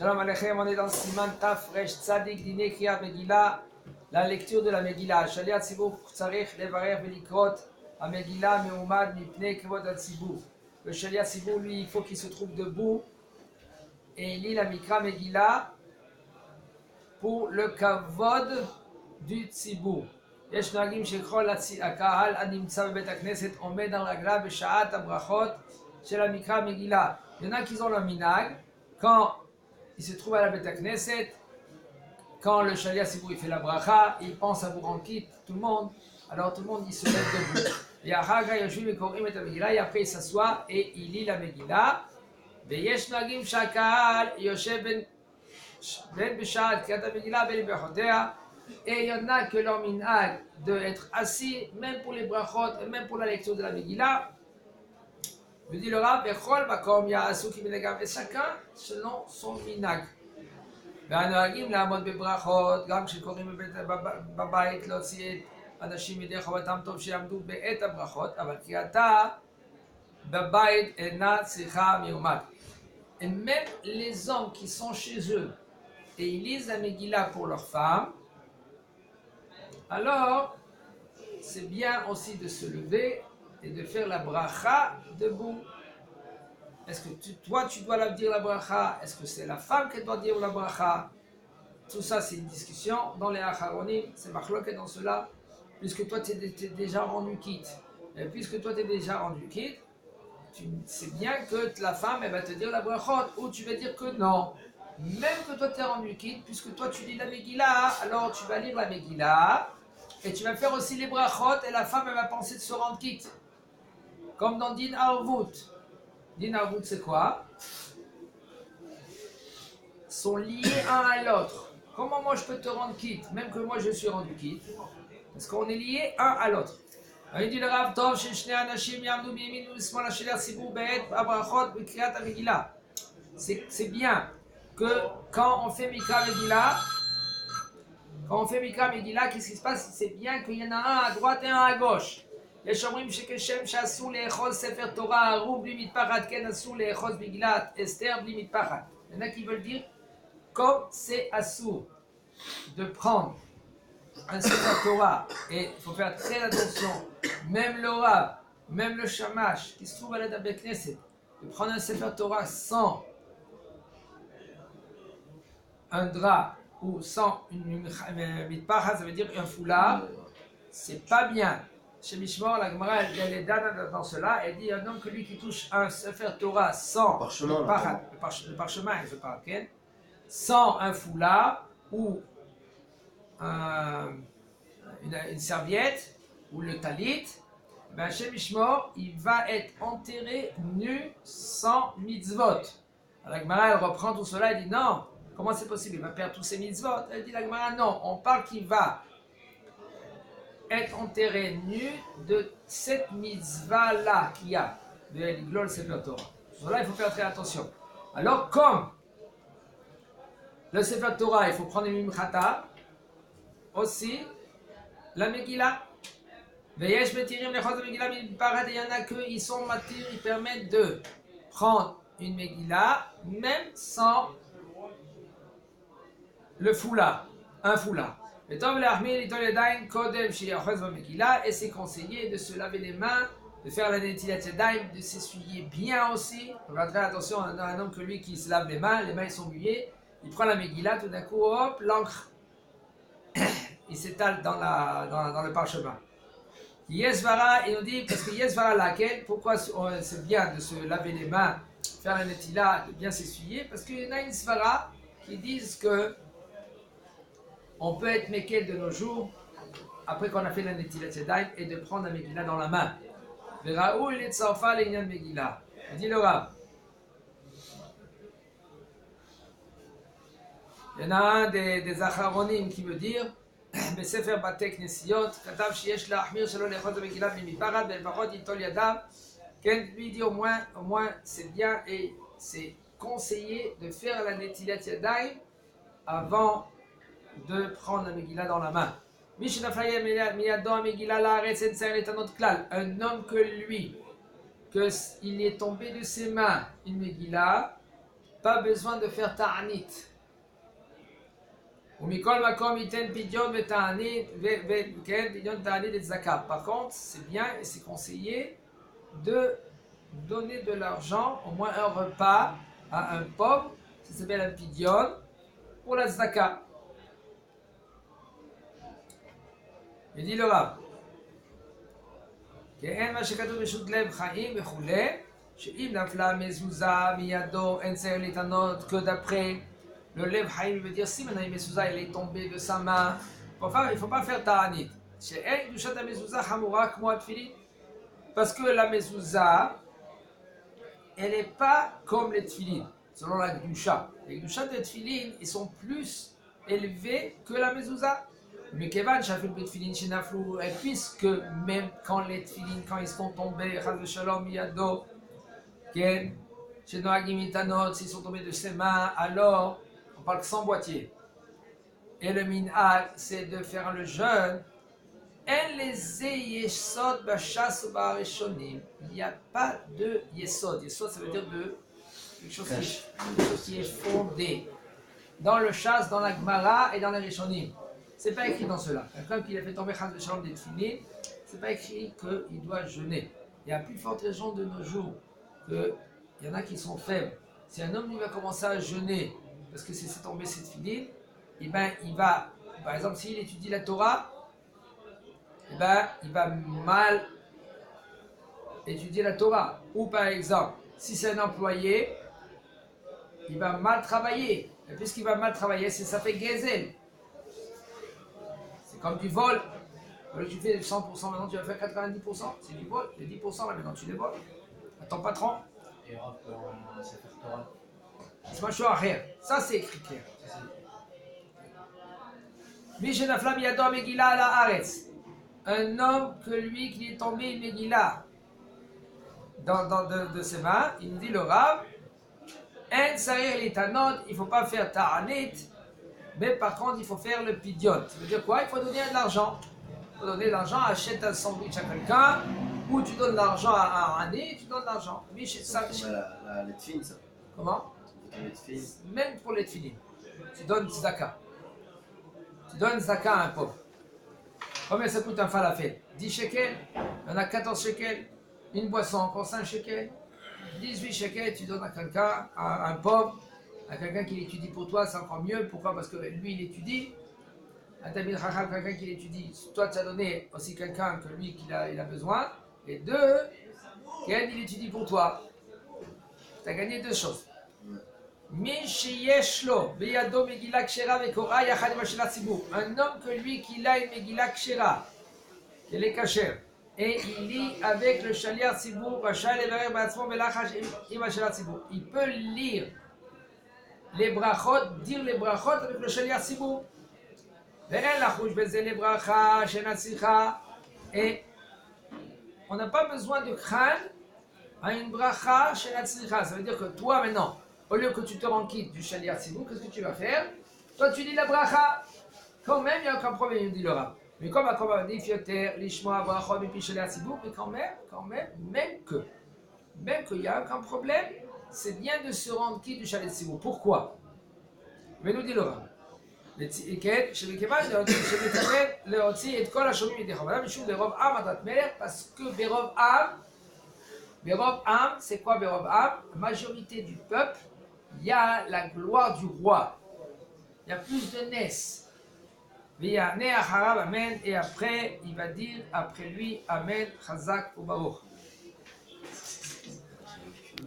Shalom Aleichem, on est dans Siman Taf Resh Tzadik Dine Kriyat Megillah, la lecture de la Megillah. Shaliat Tzibur Tzarech Levarer Velikrot, a Megillah Meumad Mipnei Kvod Tzibur. Le Shaliat Tzibur, lui, il faut qu'il se trouve debout et il lit la Mikra Megillah pour le Kavod du Tzibur. יש נוהגים שכל הקהל הנמצא בבית הכנסת עומד על רגליו בשעת הברכות של המקרא מגילה. Il y en a qui ont le minag, quand il se trouve à la Beit Knesset, quand le Shaliat Tzibur il fait la bracha, il pense à Bourankit, tout le monde, alors tout le monde il se met debout. Et après il s'assoit et il lit la Megillah. ויש נוהגים שהקהל יושב בין בשעת קריאת המגילה בין ברכותיה. Et il y en a que leur minhag de être assis, même pour les brachot, et même pour la lecture de la Megillah. Je dis le Rav, Bechol Makom Ya'asu Ki Minhagam, et chacun selon son minhag. והנוהגים לעמוד בברכות, גם כשקוראים בבית להוציא את אנשים ידי חובתם טוב שיעמדו בעת הברכות, אבל קריאתה בבית אינה צריכה מיומד. Et même les hommes qui sont chez eux et ils lisent la Megillah pour leurs femmes, alors c'est bien aussi de se lever et de faire la bracha debout. Est-ce que toi tu dois dire la bracha? Est-ce que c'est la femme qui doit dire la bracha? Tout ça c'est une discussion dans les acharonim, c'est machloket dans cela, puisque toi tu es déjà rendu quitte. Et puisque toi tu es déjà rendu quitte, c'est bien que la femme elle va te dire la brachot, ou tu vas dire que non. Même que toi tu es rendu quitte, puisque toi tu lis la Megillah, alors tu vas lire la Megillah, et tu vas faire aussi les brachot, et la femme elle va penser de se rendre quitte. Comme dans Din Arvut. Din Arvut c'est quoi? Sont liés un à l'autre. Comment moi je peux te rendre quitte, même que moi je suis rendu quitte? Parce qu'on est liés un à l'autre. Il dit le Rav Tov shel shnei anashim ya'amdu biyamin u'bishmol shaliach tzibur be'et habrachot bekriyat hamegillah. C'est bien que quand on fait Mikra Megillah, qu'est-ce qui se passe? C'est bien qu'il y en a un à droite et un à gauche. יש אומרים שכשם שאסור לאחוז ספר תורה ערום בלי מטפחת, כן אסור לאחוז מגילת אסתר בלי מטפחת. Il y en a qui veulent dire, comme c'est assour de prendre un sefer Torah, et il faut faire très attention, même le Rav, même le Shamash, qui se trouve à la Beit Knesset, de prendre un sefer Torah sans un drap ou sans une mitpacha, ça veut dire un foulard, c'est pas bien. Chez Mishmor, la Gemara, elle est dans cela, elle dit un homme que lui qui touche un sefer Torah sans mitpacha, le parchemin, je parle, okay? Sans un foulard ou une serviette ou le talit, ben chez Mishmor, il va être enterré nu sans mitzvot. Alors la Gemara, elle reprend tout cela et dit non. Comment c'est possible? Il va perdre tous ses mitzvot. Elle dit la Gemara, non, on parle qu'il va être enterré nu de cette mitzvah-là qu'il y a, de l'Iglol Sefer Torah. Sur là, il faut faire très attention. Alors, comme le Sefer Torah, il faut prendre une mimchata, aussi la Megillah. Veyesh metirim lechot la Megillah, il y en a qui sont matir, ils permettent de prendre une Megillah, même sans le foulard, un foulard. Et c'est conseillé de se laver les mains, de faire la netilat yadayim, de s'essuyer bien aussi. On va faire attention à un homme que lui qui se lave les mains ils sont mouillées, il prend la Megillah, tout d'un coup, hop, l'encre, il s'étale dans le parchemin. Yesvara, il nous dit, parce que Yesvara laquelle, pourquoi c'est bien de se laver les mains, faire la netilat, de bien s'essuyer, parce qu'il y en a une svara qui disent que on peut être Mekel de nos jours, après qu'on a fait la Netilat Yadayim, et de prendre la Megillah dans la main. Veraoul et Tzarfa l'Inyan Megillah. Dit le Rav. Il y en a un des Acharonim qui veut dire, בספר בתי כנסיות, כתב שיש להחמיר שלא לאחוז במגילה בלי מטפחת, ולפחות ייטול ידיו. כן, lui dit au moins c'est bien et c'est conseillé de faire la Netilat Yadayim avant de prendre la Megillah dans la main. Un homme que lui, qu'il est tombé de ses mains une Megillah, pas besoin de faire ta'anit. Ou mikol makom iten pidyon ve ta'anit, pidyon ta'anit et zakat. Par contre, c'est bien et c'est conseillé de donner de l'argent, au moins un repas, à un pauvre, ça s'appelle un pidyon, pour la zakat. Il dit le Rav, שאין מה שכתוב בשו"ת לב חיים וכולי, שאם נפלה מזוזה מידו אין צריך להתענות que d'après le lève chaim veut dire si maintenant une mezouza elle est tombée de sa main, il ne faut pas faire ta'anit. שאין קדושת המזוזה חמורה כמו התפילין, parce que la mezouza elle n'est pas comme les tfilin, selon la gdusha. Les gdusha des tfilin ils sont plus élevés que la mezouza. Mais Kevan, Shafil Betfilin Shinaflou, et puisque même quand les tfilin, quand ils sont tombés, Chaz Shalom Yado, Ken, Shenoagim Itanot, s'ils sont tombés de ses mains, alors on parle que sans boîtier. Et le minhag, c'est de faire le jeûne. En les yesod bashas ou barishonim, il n'y a pas de yesod. Yesod, ça veut dire de quelque chose qui est fondé. Dans le chas, dans la Gemara et dans les rishonim. C'est pas écrit dans cela. Quelqu'un qui a fait tomber Chaz Shalom des tfilin, c'est pas écrit qu'il doit jeûner. Il y a plus forte raison de nos jours qu'il y en a qui sont faibles. Si un homme lui va commencer à jeûner parce que c'est tombé ses tfilin, et ben il va, par exemple, s'il étudie la Torah, et ben il va mal étudier la Torah. Ou par exemple, si c'est un employé, il va mal travailler. Et puisqu'il va mal travailler, ça fait gezel. Comme du vol, tu fais 100%, maintenant tu vas faire 90%, c'est du vol, les 10% là maintenant tu les voles. À ton patron. Et Rav, c'est faire Torah. C'est pas chaud à rien. Ça c'est écrit clair. Mishen Aflam Yador Megillah à la Haaretz. Un homme que lui qui est tombé une Megillah de ses mains, il nous dit le Rav, En Sarir Litanot, il ne faut pas faire Ta'anit. Mais par contre, il faut faire le pidyon. Ça veut dire quoi? Il faut donner de l'argent. Il faut donner de l'argent, achète un sandwich à quelqu'un, ou tu donnes de l'argent à un année, tu donnes de l'argent. Oui, ça. Les tfilin, ça. Comment? Les tfilin. Même pour les tfilin. Tu donnes zaka. Tu donnes zaka à un pauvre. Combien ça coûte un falafel? 10 shekels, il y en a 14 shekels, une boisson encore 5 shekels, 18 shekels, tu donnes à quelqu'un, à un pauvre. À quelqu'un qui l'étudie pour toi, c'est encore mieux. Pourquoi? Parce que lui, il étudie. Un Talmid Chacham, quelqu'un qui l'étudie, toi, tu as donné aussi quelqu'un que lui, il a besoin. Et deux, quelqu'un il étudie pour toi. Tu as gagné deux choses. Un homme que lui, qu'il a une Megillah Kshera, qu'elle est cachère, et il lit avec le Shaliach Tzibur, il peut lire les brachot, dire les brachot avec le Shaliach Tzibur. Et on n'a pas besoin de craindre à une bracha chez la tzricha. Ça veut dire que toi maintenant, au lieu que tu te rends quitte du Shaliach Tzibur, qu'est-ce que tu vas faire? Toi tu dis la bracha. Quand même, il n'y a aucun problème, il dit le Rav. Mais comme on dit Fioter, Lishma, Brachot, et puis Shaliach Tzibur, mais quand même, même qu'il n'y a aucun problème, c'est bien de se rendre quitte du Shaliach Tzibur. Pourquoi? Mais nous dit le Rav. Parce que Berov Am, c'est quoi Berov Am? La majorité du peuple, il y a la gloire du roi. Il y a plus de Nes. Et après, il va dire après lui Amen, Chazak ou Baruch.